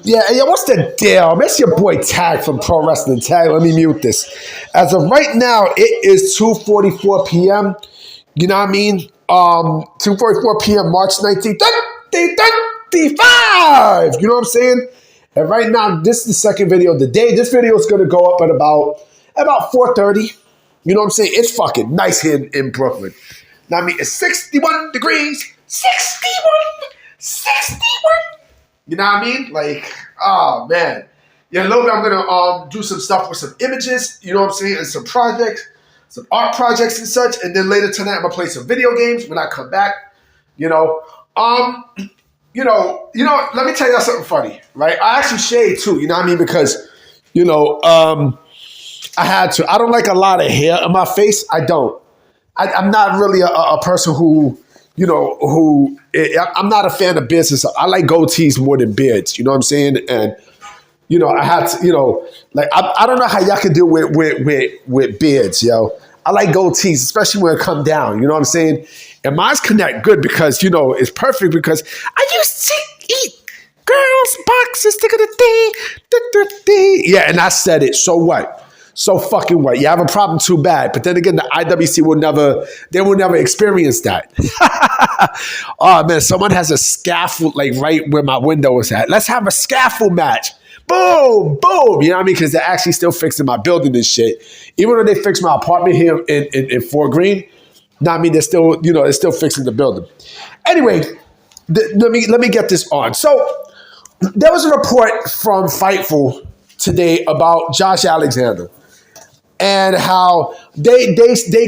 Yeah, what's the deal? That's your boy Tag from Pro Wrestling Tag. Let me mute this. As of right now, it is 2:44 p.m. You know what I mean? 2:44 p.m. March 19th, 2025. You know what I'm saying? And right now, this is the second video of the day. This video is going to go up at about 4:30. You know what I'm saying? It's fucking nice here in Brooklyn. Now, I mean, it's 61 degrees. 61. You know what I mean? Like, oh, man. Yeah, a little bit I'm going to do some stuff with some images, you know what I'm saying, and some projects, some art projects and such. And then later tonight, I'm going to play some video games when I come back, you know. Let me tell you something funny, right? I actually shade too, you know what I mean? Because, I had to. I don't like a lot of hair on my face. I don't. I'm not really a person who, I'm not a fan of beards and stuff. I like goatees more than beards, you know what I'm saying? And, I had to, I don't know how y'all can deal with beards, yo. I like goatees, especially when it come down, you know what I'm saying? And mine's connect good because, it's perfect because I used to eat girls' boxes, yeah, and I said it, so what? So fucking what? You have a problem, too bad. But then again, the IWC will never experience that. Oh man, someone has a scaffold like right where my window is at. Let's have a scaffold match. Boom, boom. You know what I mean? Because they're actually still fixing my building and shit. Even though they fixed my apartment here in Fort Greene, they're still, they're still fixing the building. Anyway, let me get this on. So there was a report from Fightful today about Josh Alexander. And how they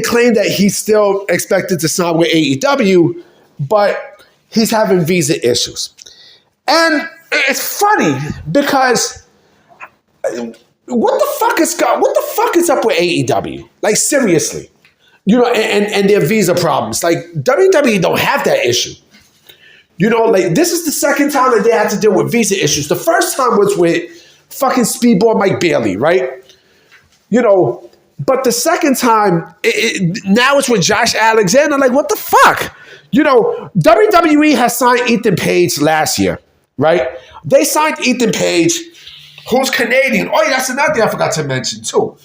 claim that he's still expected to sign with AEW, but he's having visa issues. And it's funny because what the fuck is up with AEW? Like seriously, and their visa problems. Like WWE don't have that issue. This is the second time that they had to deal with visa issues. The first time was with fucking Speedball Mike Bailey, right? But the second time, now it's with Josh Alexander. Like, what the fuck? WWE has signed Ethan Page last year, right? They signed Ethan Page, who's Canadian. Oh, yeah, that's another thing I forgot to mention, too.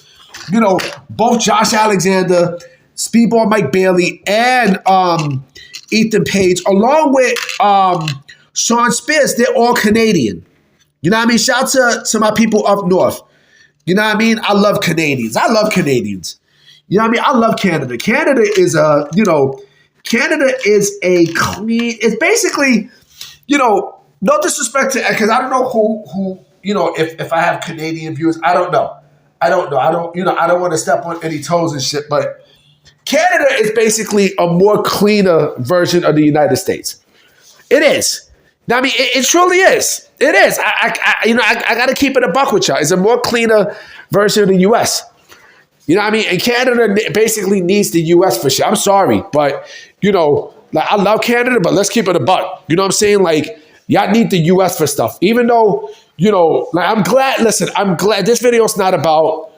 Both Josh Alexander, Speedball Mike Bailey, and Ethan Page, along with Sean Spears, they're all Canadian. You know what I mean? Shout out to my people up north. You know what I mean? I love Canadians. You know what I mean? I love Canada. Canada is a clean, it's basically, no disrespect to, because I don't know who if I have Canadian viewers, I don't know. I don't want to step on any toes and shit, but Canada is basically a more cleaner version of the United States. It is. I mean, it truly is. It is. I got to keep it a buck with y'all. It's a more cleaner version of the U.S. You know what I mean? And Canada basically needs the U.S. for shit. I'm sorry, but, I love Canada, but let's keep it a buck. You know what I'm saying? Like, y'all need the U.S. for stuff. Even though, I'm glad. Listen, I'm glad this video is not about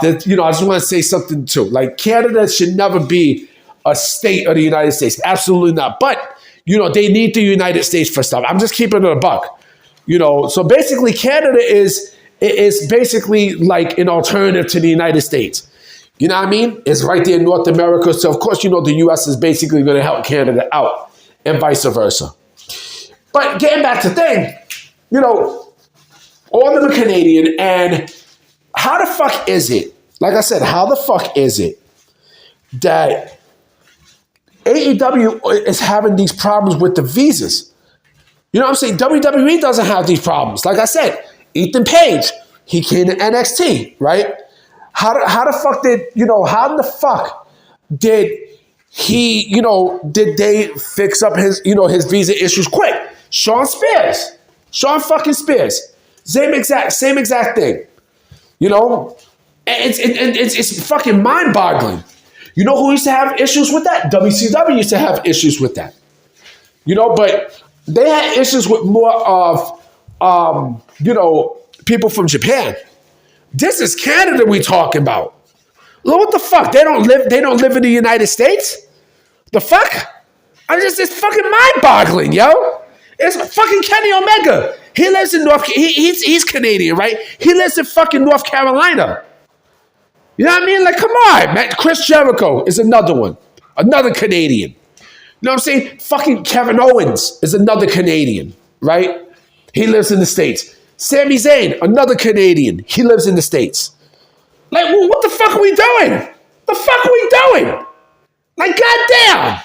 this. I just want to say something too. Like, Canada should never be a state of the United States. Absolutely not. But, they need the United States for stuff. I'm just keeping it a buck. So basically Canada is basically like an alternative to the United States. You know what I mean? It's right there in North America. So of course, the U.S. is basically going to help Canada out and vice versa. But getting back to thing, all of them are Canadian. And how the fuck is it? Like I said, how the fuck is it that AEW is having these problems with the visas? You know what I'm saying? WWE doesn't have these problems. Like I said, Ethan Page, he came to NXT, right? How the fuck did he, did they fix up his visa issues quick? Sean fucking Spears. Same exact thing. It's fucking mind-boggling. You know who used to have issues with that? WCW used to have issues with that. But they had issues with more of, people from Japan. This is Canada we talking about. What the fuck? They don't live in the United States? The fuck? It's fucking mind-boggling, yo. It's fucking Kenny Omega. He lives in he's Canadian, right? He lives in fucking North Carolina. You know what I mean? Like, come on, man. Chris Jericho is another one. Another Canadian. You know what I'm saying? Fucking Kevin Owens is another Canadian, right? He lives in the States. Sami Zayn, another Canadian. He lives in the States. Like, well, what the fuck are we doing? The fuck are we doing? Like, goddamn.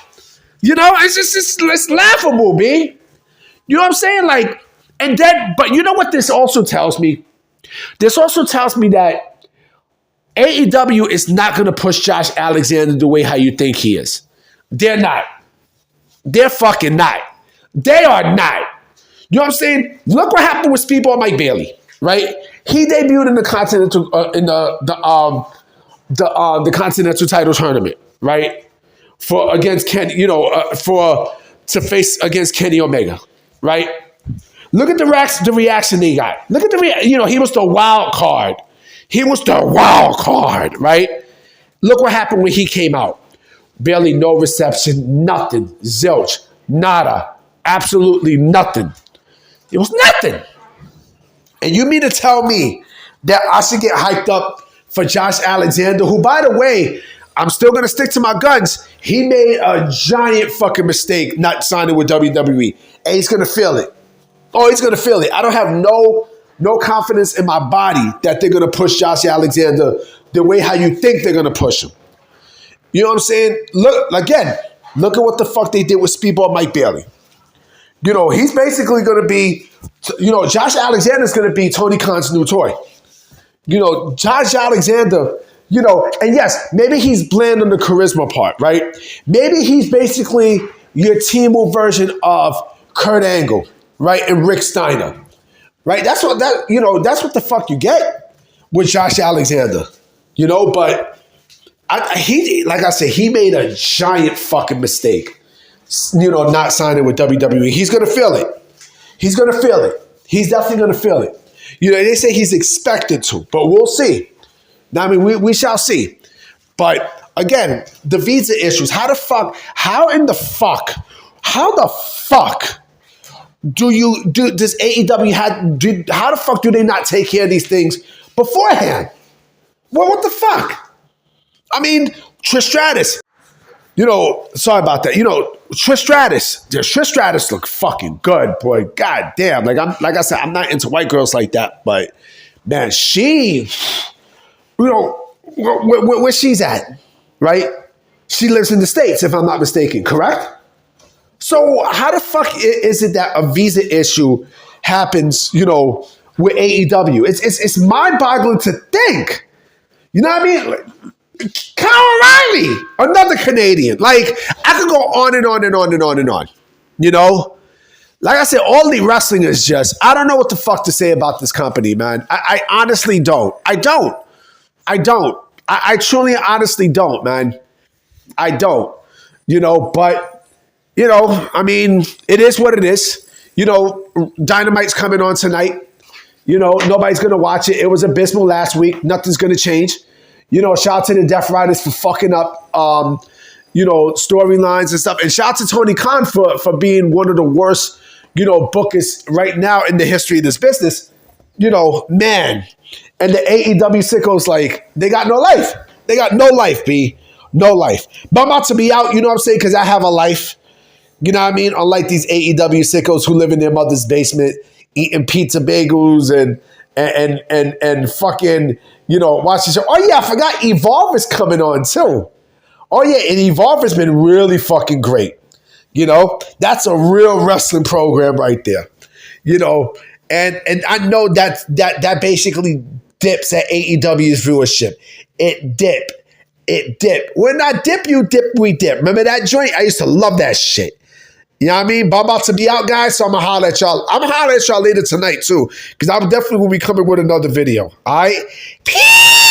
You know, it's laughable, B. You know what I'm saying? Like, and then, but you know what this also tells me? This also tells me that AEW is not going to push Josh Alexander the way how you think he is. They're not. They're fucking not. They are not. You know what I'm saying? Look what happened with Speedball Mike Bailey, right? He debuted in the Continental the Continental Title Tournament, right? For against Kenny, to face against Kenny Omega, right? Look at the reaction they got. Look at he was the wild card. He was the wild card, right? Look what happened when he came out. Barely no reception, nothing, zilch, nada, absolutely nothing. It was nothing. And you mean to tell me that I should get hyped up for Josh Alexander, who, by the way, I'm still going to stick to my guns. He made a giant fucking mistake not signing with WWE. And he's going to feel it. Oh, he's going to feel it. I don't have no confidence in my body that they're going to push Josh Alexander the way how you think they're going to push him. You know what I'm saying? Look at what the fuck they did with Speedball Mike Bailey. You know, he's basically going to be, Josh Alexander's going to be Tony Khan's new toy. You know, Josh Alexander, and yes, maybe he's bland on the charisma part, right? Maybe he's basically your Timo version of Kurt Angle, right? And Rick Steiner, right? That's what the fuck you get with Josh Alexander, but he made a giant fucking mistake, not signing with WWE. He's going to feel it. He's going to feel it. He's definitely going to feel it. They say he's expected to, but we'll see. Now, I mean, we shall see. But again, the visa issues. How the fuck does AEW how the fuck do they not take care of these things beforehand? Well, what the fuck? I mean, Trish Stratus. Sorry about that. Trish Stratus. Yeah, Trish Stratus look fucking good, boy. God damn. Like I said, I'm not into white girls like that, but man, she, where she's at, right? She lives in the States, if I'm not mistaken, correct? So how the fuck is it that a visa issue happens, with AEW? It's mind-boggling to think. You know what I mean? Kyle O'Reilly, another Canadian. Like, I could go on and on and on and on and on. Like I said, all the wrestling is just, I don't know what the fuck to say about this company, man. I honestly don't. I truly honestly don't, man. I don't. But, I mean, it is what it is. Dynamite's coming on tonight. Nobody's going to watch it. It was abysmal last week. Nothing's going to change. Shout out to the Death Riders for fucking up, storylines and stuff. And shout out to Tony Khan for being one of the worst, bookers right now in the history of this business. Man. And the AEW sickos, like, they got no life. They got no life, B. No life. But I'm about to be out, you know what I'm saying? Because I have a life. You know what I mean? Unlike these AEW sickos who live in their mother's basement, eating pizza bagels and fucking, watch the show. Oh, yeah, I forgot Evolve is coming on, too. Oh, yeah, and Evolve has been really fucking great. That's a real wrestling program right there. And I know that basically dips at AEW's viewership. It dip. When I dip, you dip, we dip. Remember that joint? I used to love that shit. You know what I mean? But I'm about to be out, guys, so I'm going to holler at y'all. I'm going to holler at y'all later tonight, too, because I'm definitely going to be coming with another video. All right? Peace!